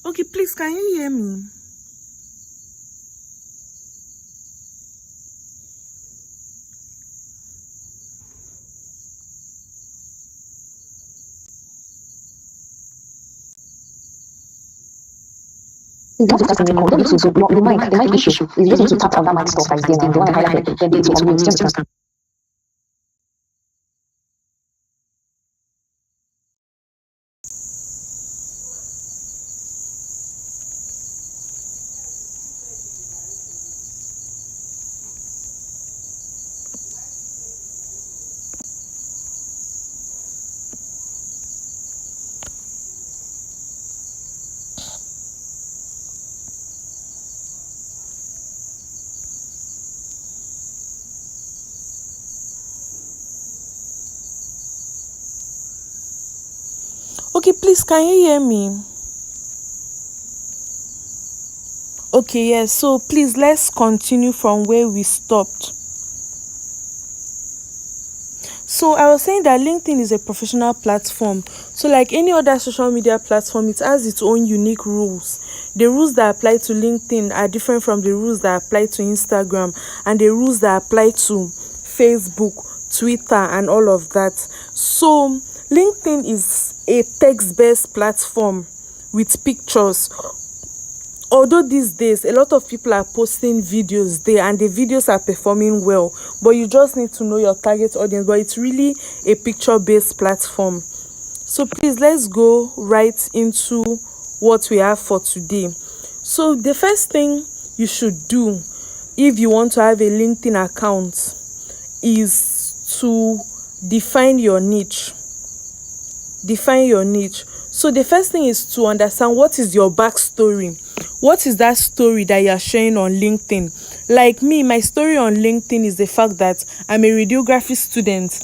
Okay, please, can you hear me? Don't just record it, so the mic issue. You just need to tap on that mic stuff that is there now. The one I highlighted, then it's on mute. Just Okay, please, can you hear me? Okay, yes. So please, let's continue from where we stopped. So I was saying that LinkedIn is a professional platform. So like any other social media platform, it has its own unique rules. The rules that apply to LinkedIn are different from the rules that apply to Instagram and the rules that apply to Facebook, Twitter, and all of that. So LinkedIn is a text-based platform with pictures. Although these days a lot of people are posting videos there and the videos are performing well, but you just need to know your target audience. But it's really a picture-based platform. So please, let's go right into what we have for today. So the first thing you should do if you want to have a LinkedIn account is to define your niche. So the first thing is to understand what is your backstory. What is that story that you are sharing on LinkedIn? Like me, my story on LinkedIn is the fact that I'm a radiography student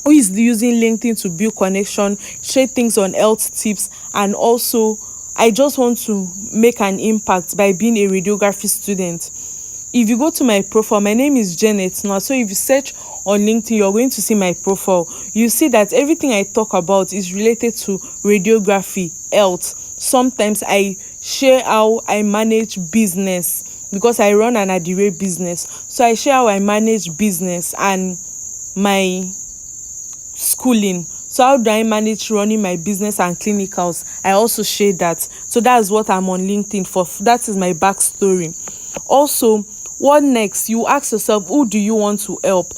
who is using LinkedIn to build connection, share things on health tips, and also I just want to make an impact by being a radiography student. If you go to my profile, my name is Janet now. So if you search on LinkedIn, you're going to see my profile. You see that everything I talk about is related to radiography, health. Sometimes I share how I manage business because I run an Adire business. So I share how I manage business and my schooling. So how do I manage running my business and clinicals? I also share that. So that's what I'm on LinkedIn for. That is my backstory. Also, what next? You ask yourself, who do you want to help?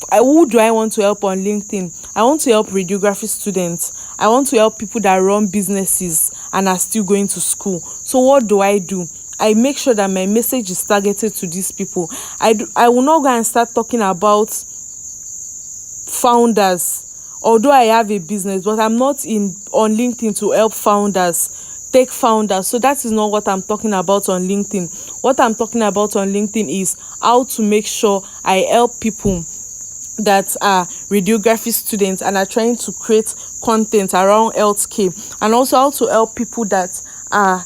Who do I want to help on LinkedIn? I want to help radiography students. I want to help people that run businesses and are still going to school. So what do? I make sure that my message is targeted to these people. I will not go and start talking about founders. Although I have a business, but I'm not on LinkedIn to help founders, tech founders. So that is not what I'm talking about on LinkedIn. What I'm talking about on LinkedIn is how to make sure I help people that are radiography students and are trying to create content around healthcare, and also how to help people that are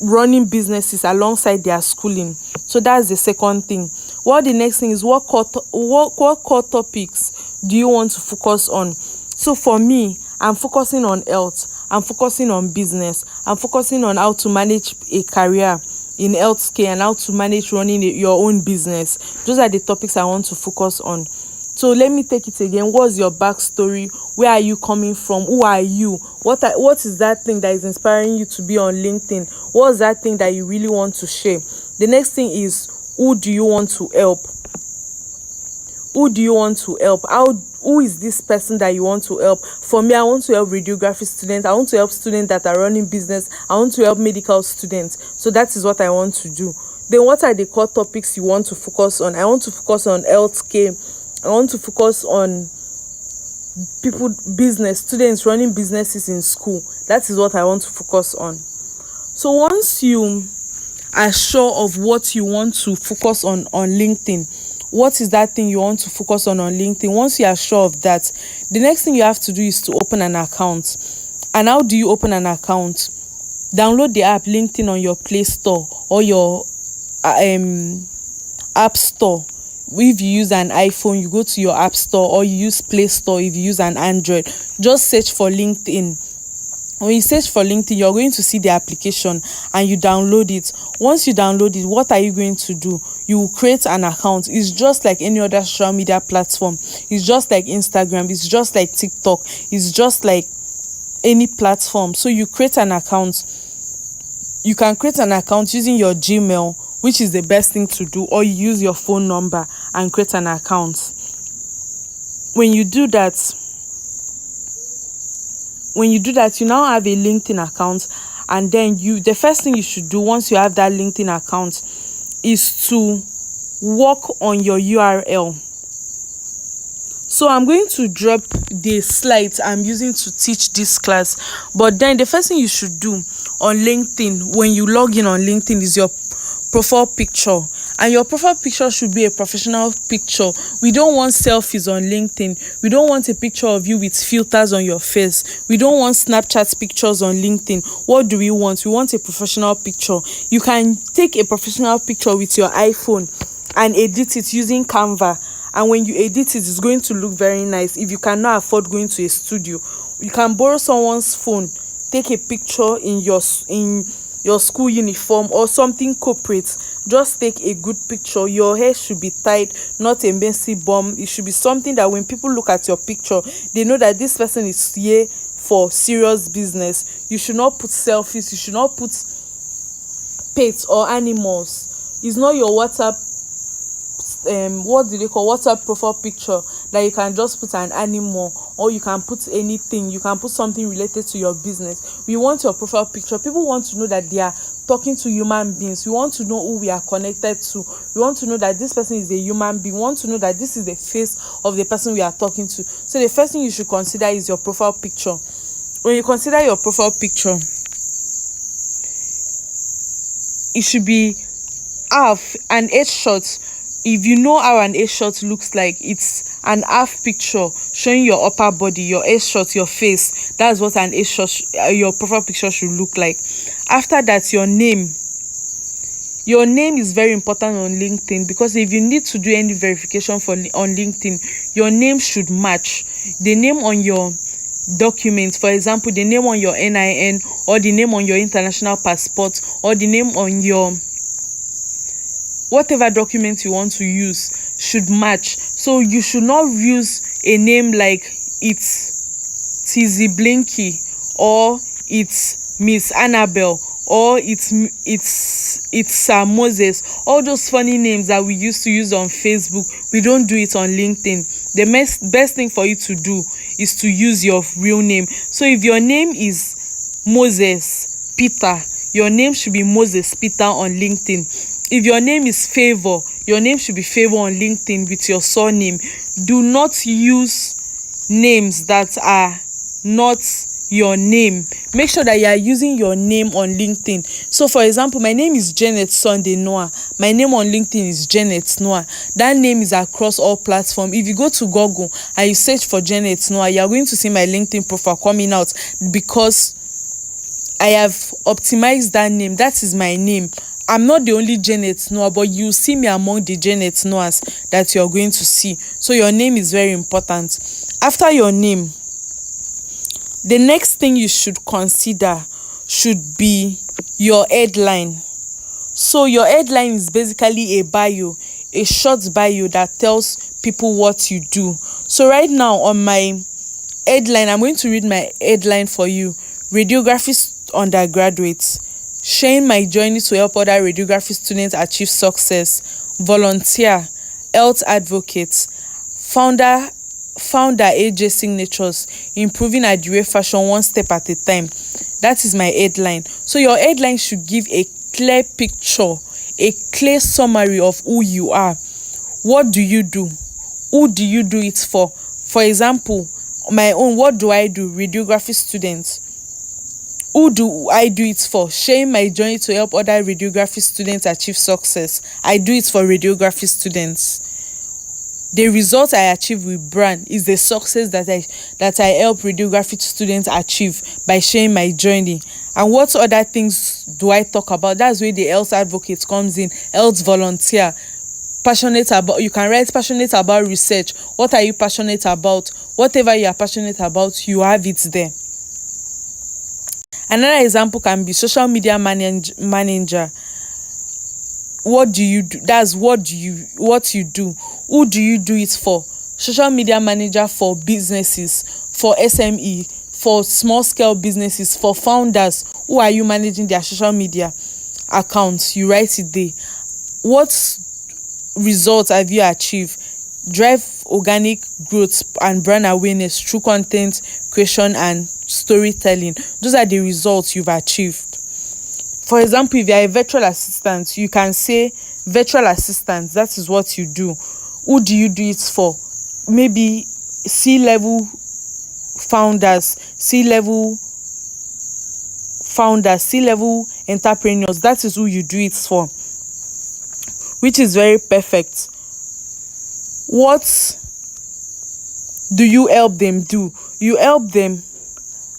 running businesses alongside their schooling. So that's the second thing. What the next thing is, what core topics do you want to focus on? So for me, I'm focusing on health, I'm focusing on business, I'm focusing on how to manage a career in healthcare and how to manage running your own business. Those are the topics I want to focus on. So let me take it again. What's your backstory? Where are you coming from? Who are you? What is that thing that is inspiring you to be on LinkedIn? What's that thing that you really want to share? The next thing is, who do you want to help? Who do you want to help? Who is this person that you want to help? For me, I want to help radiography students. I want to help students that are running business. I want to help medical students. So that is what I want to do. Then what are the core topics you want to focus on? I want to focus on healthcare. I want to focus on students running businesses in school. That is what I want to focus on. So once you are sure of what you want to focus on LinkedIn, what is that thing you want to focus on LinkedIn? Once you are sure of that, the next thing you have to do is to open an account. And how do you open an account? Download the app LinkedIn on your Play Store or your App Store. If you use an iPhone, you go to your App Store, or you use Play Store if you use an Android. Just search for LinkedIn When you search for LinkedIn, you're going to see the application and you download it. Once you download it, what are you going to do? You will create an account. It's just like any other social media platform. It's just like Instagram. It's just like TikTok. It's just like any platform. So you create an account. You can create an account using your Gmail, which is the best thing to do, or you use your phone number and create an account. When you do that, you now have a LinkedIn account, and then the first thing you should do once you have that LinkedIn account is to work on your URL. So I'm going to drop the slides I'm using to teach this class, but then the first thing you should do on LinkedIn when you log in on LinkedIn is your profile picture, and your profile picture should be a professional picture. We don't want selfies on LinkedIn. We don't want a picture of you with filters on your face. We don't want Snapchat pictures on LinkedIn. What do we want? We want a professional picture. You can take a professional picture with your iPhone and edit it using Canva, and when you edit it, it's going to look very nice. If you cannot afford going to a studio, you can borrow someone's phone, take a picture in your school uniform or something corporate. Just take a good picture. Your hair should be tied, not a messy bun. It should be something that when people look at your picture, they know that this person is here for serious business. You should not put selfies. You should not put pets or animals. It's not your WhatsApp WhatsApp profile picture that you can just put an animal, or you can put anything. You can put something related to your business. We want your profile picture. People want to know that they are talking to human beings. We want to know who we are connected to. We want to know that this person is a human being. We want to know that this is the face of the person we are talking to. So the first thing you should consider is your profile picture. When you consider your profile picture, it should be half an headshot. If you know how an headshot looks like, it's an half picture showing your upper body, your headshot, your face. That's what an headshot, your profile picture should look like. After that, your name. Your name is very important on LinkedIn, because if you need to do any verification on LinkedIn, your name should match the name on your document. For example, the name on your NIN, or the name on your international passport, or the name on your whatever document you want to use should match. So you should not use a name like it's Tizzy Blinky, or it's Miss Annabelle, or it's Sir Moses. All those funny names that we used to use on Facebook, we don't do it on LinkedIn. The best thing for you to do is to use your real name. So if your name is Moses Peter, your name should be Moses Peter on LinkedIn. If your name is Favor, your name should be Favor on LinkedIn with your surname. Do not use names that are not your name. Make sure that you are using your name on LinkedIn. So for example, my name is Janet Sunday Noah. My name on LinkedIn is Janet Noah. That name is across all platforms. If you go to Google and you search for Janet Noah, you are going to see my LinkedIn profile coming out, because I have optimized that name. That is my name. I'm not the only Janet Noah, but you see me among the Janet Noahs that you're going to see. So your name is very important. After your name, the next thing you should consider should be your headline. So your headline is basically a bio, a short bio that tells people what you do. So right now on my headline, I'm going to read my headline for you. Radiography undergraduates. Sharing my journey to help other radiography students achieve success. Volunteer, health advocate, founder AJ Signatures, improving Adire fashion one step at a time. That is my headline. So your headline should give a clear picture, a clear summary of who you are. What do you do? Who do you do it for? For example, my own, what do I do? Radiography students. Who do I do it for? Sharing my journey to help other radiography students achieve success. I do it for radiography students. The result I achieve with brand is the success that I help radiography students achieve by sharing my journey. And what other things do I talk about? That's where the health advocate comes in. Health volunteer. Passionate about, you can write passionate about research. What are you passionate about? Whatever you are passionate about, you have it there. Another example can be social media manager. What do you do? That's what you do. Who do you do it for? Social media manager for businesses, for SME, for small scale businesses, for founders. Who are you managing their social media accounts? You write it there. What results have you achieved? Drive organic growth and brand awareness through content creation and storytelling. Those are the results you've achieved. For example, if you are a virtual assistant, you can say virtual assistant, that is what you do. Who do you do it for? Maybe C-level founders, C-level entrepreneurs. That is who you do it for, which is very perfect. What do you help them do? You help them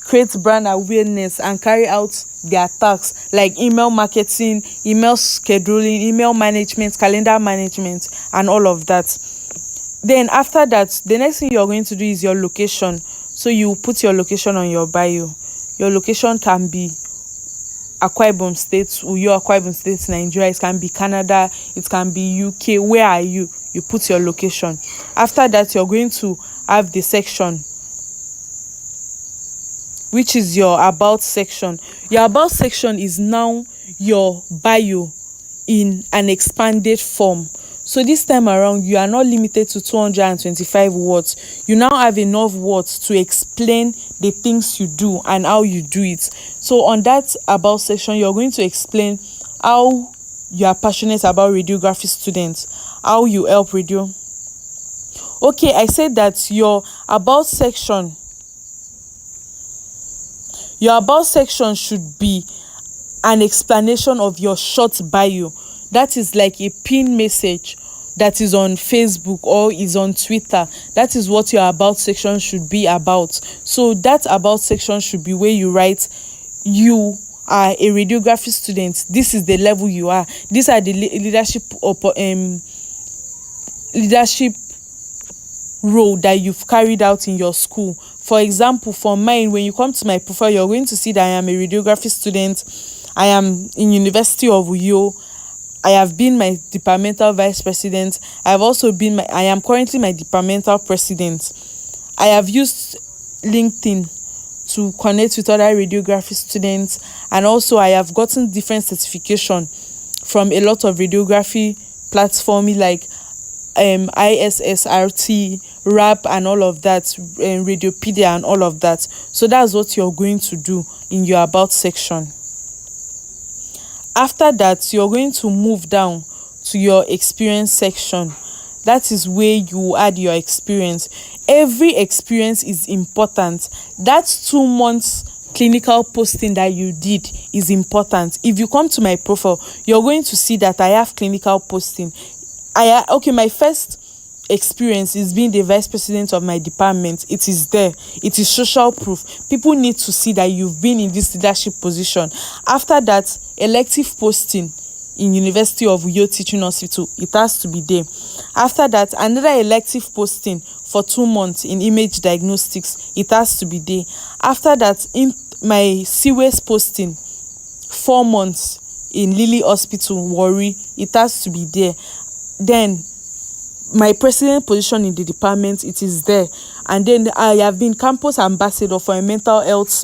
create brand awareness and carry out their tasks like email marketing, email scheduling, email management, calendar management, and all of that. Then after that, the next thing you're going to do is your location. So you put your location on your bio. Your location can be Akwa Ibom State, Uyo, Akwa Ibom State, Nigeria. It can be Canada. It can be UK. Where are you? You put your location. After that, you're going to have the section, which is your about section. Your about section is now your bio in an expanded form. So this time around, you are not limited to 225 words. You now have enough words to explain the things you do and how you do it. So on that about section, you're going to explain how you are passionate about radiography students, how you help radio. Okay, I said that your about section should be an explanation of your short bio. That is like a pin message that is on Facebook or is on Twitter. That is what your about section should be about. So that about section should be where you write, you are a radiography student. This is the level you are. These are the leadership role that you've carried out in your school. For example, for mine, when you come to my profile, you're going to see that I am a radiography student. I am in University of Uyo. I have been my departmental vice president. I am currently my departmental president. I have used LinkedIn to connect with other radiography students, and also I have gotten different certification from a lot of radiography platforms like ISSRT, RAP, and all of that, Radiopedia and all of that. So that's what you're going to do in your about section. After that, you're going to move down to your experience section. That is where you add your experience. Every experience is important. That 2 months clinical posting that you did is important. If you come to my profile, you're going to see that I have clinical posting. My first experience is being the vice president of my department. It is there. It is social proof. People need to see that you've been in this leadership position. After that, elective posting in University of Uyo Teaching Hospital, it has to be there. After that, another elective posting for 2 months in image diagnostics, it has to be there. After that, in my CWES posting, 4 months in Lily Hospital, Warri, it has to be there. Then my president position in the department, it is there. And then I have been campus ambassador for a mental health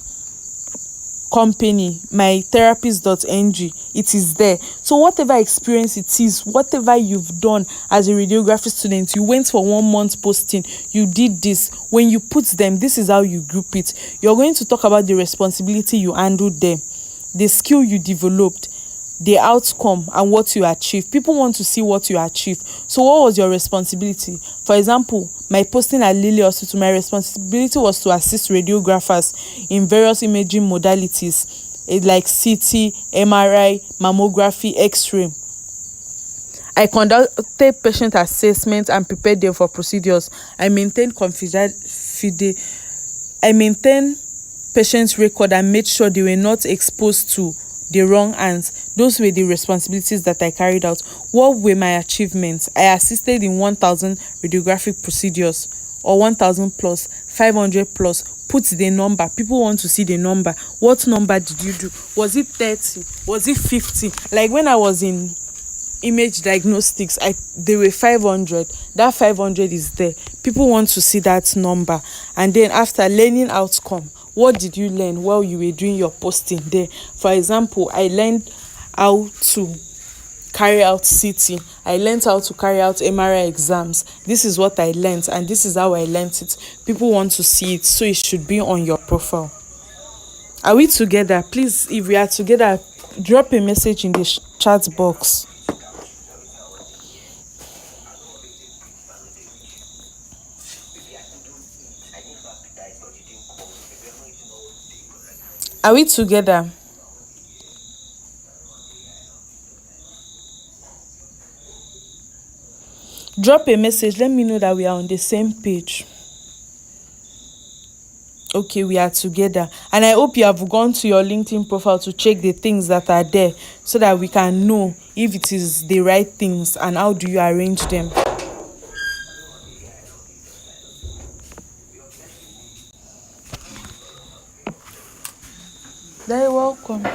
company, my therapist.ng, it is there. So whatever experience it is, whatever you've done as a radiography student, you went for 1 month posting, you did this. When you put them, this is how you group it. You're going to talk about the responsibility you handled there, the skill you developed, the outcome, and what you achieve. People want to see what you achieve. So what was your responsibility? For example, my posting at Lily Hospital, my responsibility was to assist radiographers in various imaging modalities like CT, MRI, mammography, X-ray. I conducted patient assessment and prepared them for procedures. I maintained patients' record and made sure they were not exposed to the wrong hands. Those were the responsibilities that I carried out. What were my achievements? I assisted in 1,000 radiographic procedures, or 1,000 plus, 500 plus, put the number. People want to see the number. What number did you do? Was it 30? Was it 50? Like when I was in image diagnostics, they were 500. That 500 is there. People want to see that number. And then after learning outcome, what did you learn while you were doing your posting there? For example, I learned how to carry out CT. I learned how to carry out MRI exams. This is what I learned, and this is how I learned it. People want to see it, so it should be on your profile. Are we together? Please, if we are together, drop a message in the chat box. Are we together? Drop a message. Let me know that we are on the same page. Okay, we are together. And I hope you have gone to your LinkedIn profile to check the things that are there so that we can know if it is the right things and how do you arrange them. Very welcome.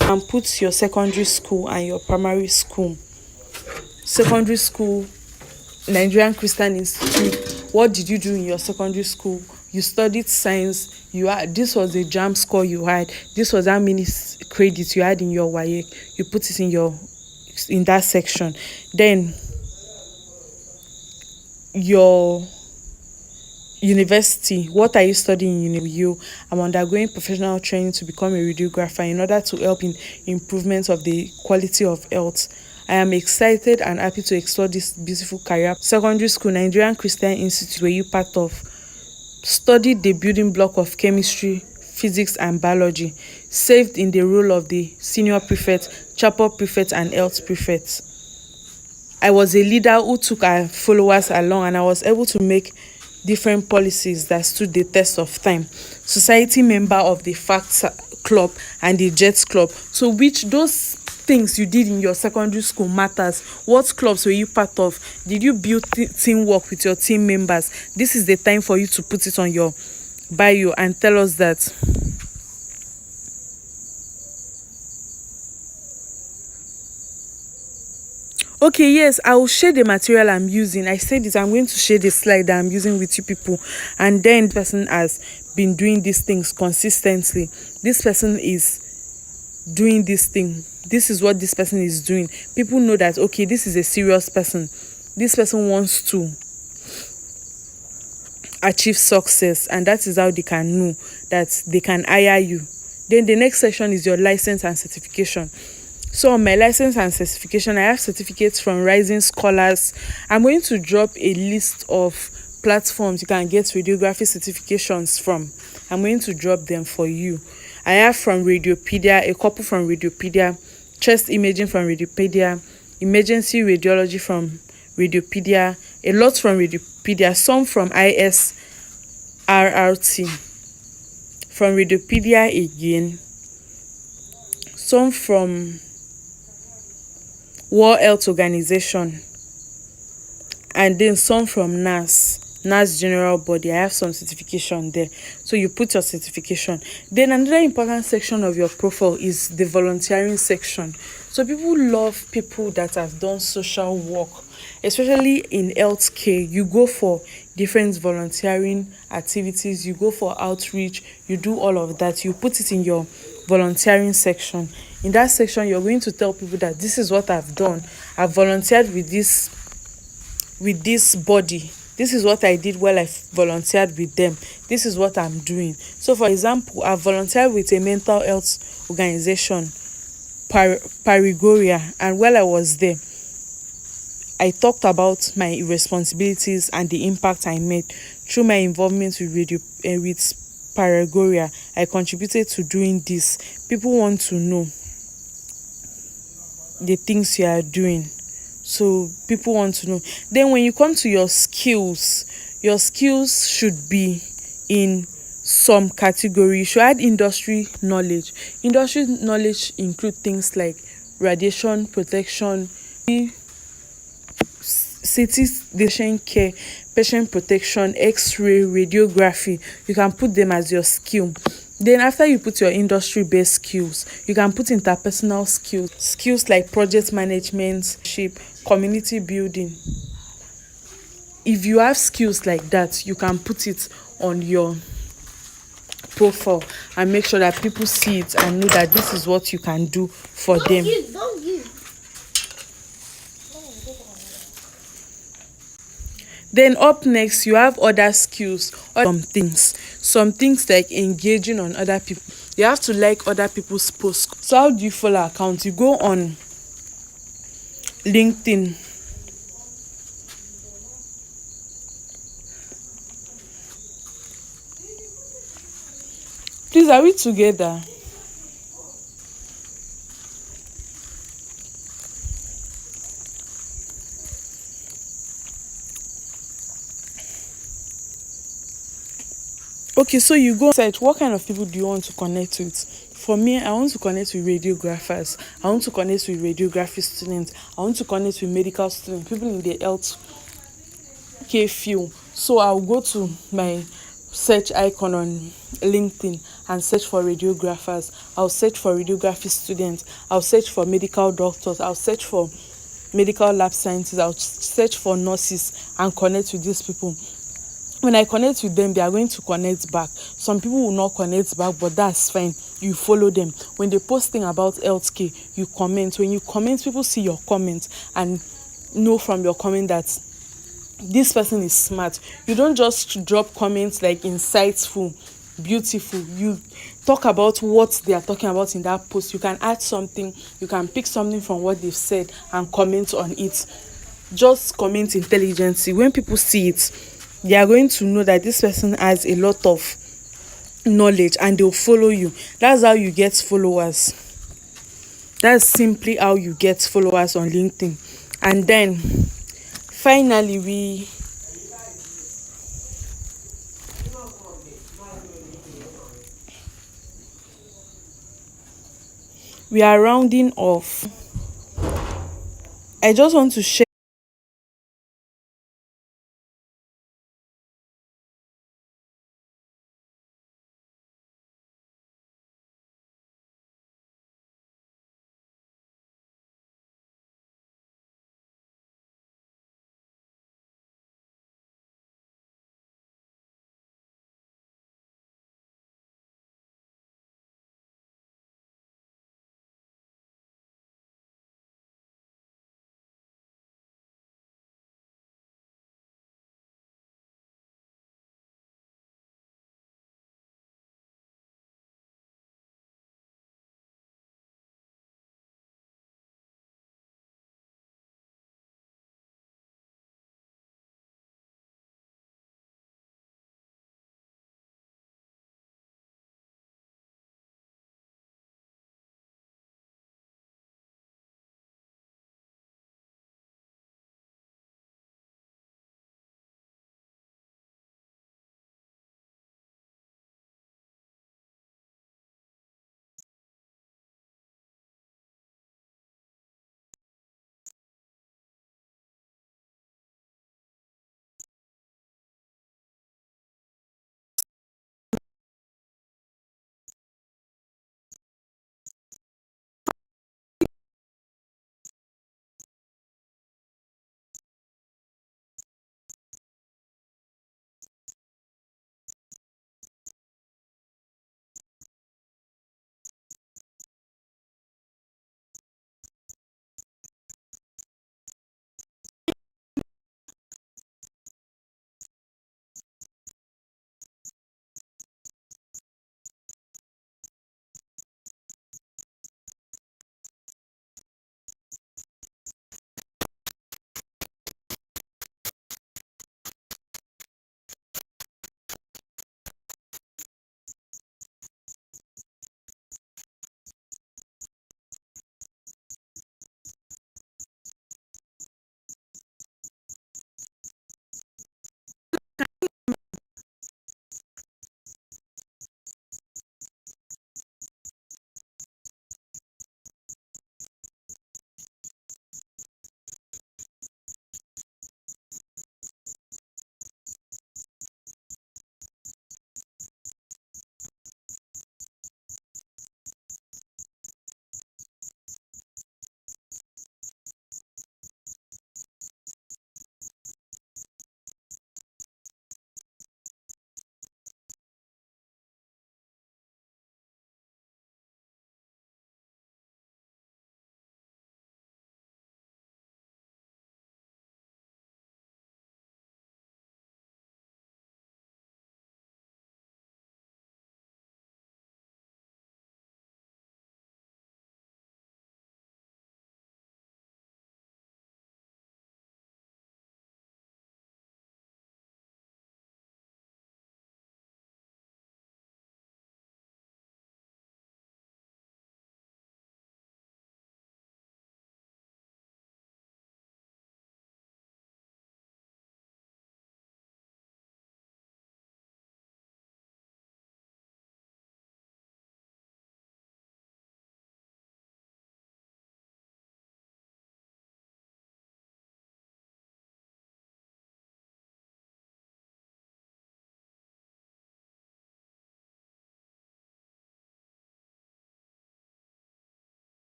And put your secondary school and your primary school. Secondary school, Nigerian Christian Institute. What did you do in your secondary school? You studied science. This was the JAMB score you had. This was how many credits you had in your WAEC. You put it in that section. Then your university, what are you studying in I'm undergoing professional training to become a radiographer in order to help in improvement of the quality of health. I am excited and happy to explore this beautiful career. Secondary school, Nigerian Christian Institute, were you part of? Studied the building block of chemistry, physics and biology. Served in the role of the senior prefect, chapel prefect and health prefect. I was a leader who took our followers along, and I was able to make different policies that stood the test of time. Society member of the Facts Club and the Jets Club. So those things you did in your secondary school matters. What clubs were you part of? Did you build teamwork with your team members? This is the time for you to put it on your bio and tell us that. Okay, yes, I will share the material I'm using. I said it, I'm going to share the slide that I'm using with you people. And then the person has been doing these things consistently. This person is doing this thing. This is what this person is doing. People know that, okay, this is a serious person. This person wants to achieve success, and that is how they can know that they can hire you. Then the next section is your license and certification. So on my license and certification, I have certificates from Rising Scholars. I'm going to drop a list of platforms you can get radiography certifications from. I'm going to drop them for you. I have from Radiopedia, a couple from Radiopedia, chest imaging from Radiopedia, emergency radiology from Radiopedia, a lot from Radiopedia, some from ISRRT, from Radiopedia again, some from World Health Organization, and then some from NAS General Body. I have some certification there. So you put your certification. Then another important section of your profile is the volunteering section. So people love people that have done social work, especially in healthcare. You go for different volunteering activities, you go for outreach, you do all of that. You put it in your volunteering section. In that section, you're going to tell people that this is what I've done. I've volunteered with this body. This is what I did while I volunteered with them. This is what I'm doing. So for example, I volunteered with a mental health organization, Parigoria, and while I was there, I talked about my responsibilities and the impact I made through my involvement with Parigoria. I contributed to doing this. People want to know the things you are doing. So people want to know. Then when you come to your skills should be in some category. You should add industry knowledge. Industry knowledge include things like radiation protection, CT, the patient care, patient protection, x-ray, radiography. You can put them as your skill. Then after you put your industry based skills, you can put interpersonal skills like project management, community building. If you have skills like that, you can put it on your profile and make sure that people see it and know that this is what you can do for them. Then up next, you have other skills, some things like engaging on other people. You have to like other people's posts. So how do you follow accounts? You go on LinkedIn. Please, are we together? Okay, so you go search what kind of people do you want to connect with. For me, I want to connect with radiographers. I want to connect with radiography students. I want to connect with medical students, people in the health care field. So I'll go to my search icon on LinkedIn and search for radiographers. I'll search for radiography students. I'll search for medical doctors. I'll search for medical lab scientists. I'll search for nurses and connect with these people. When I connect with them, they are going to connect back. Some people will not connect back, but that's fine. You follow them. When they post things about healthcare, you comment. When you comment, people see your comment and know from your comment that this person is smart. You don't just drop comments like insightful, beautiful. You talk about what they are talking about in that post. You can add something. You can pick something from what they've said and comment on it. Just comment intelligently. When people see it, they are going to know that this person has a lot of knowledge and they'll follow you. That's how you get followers. That's simply how you get followers on LinkedIn. And then finally, we are rounding off. I just want to share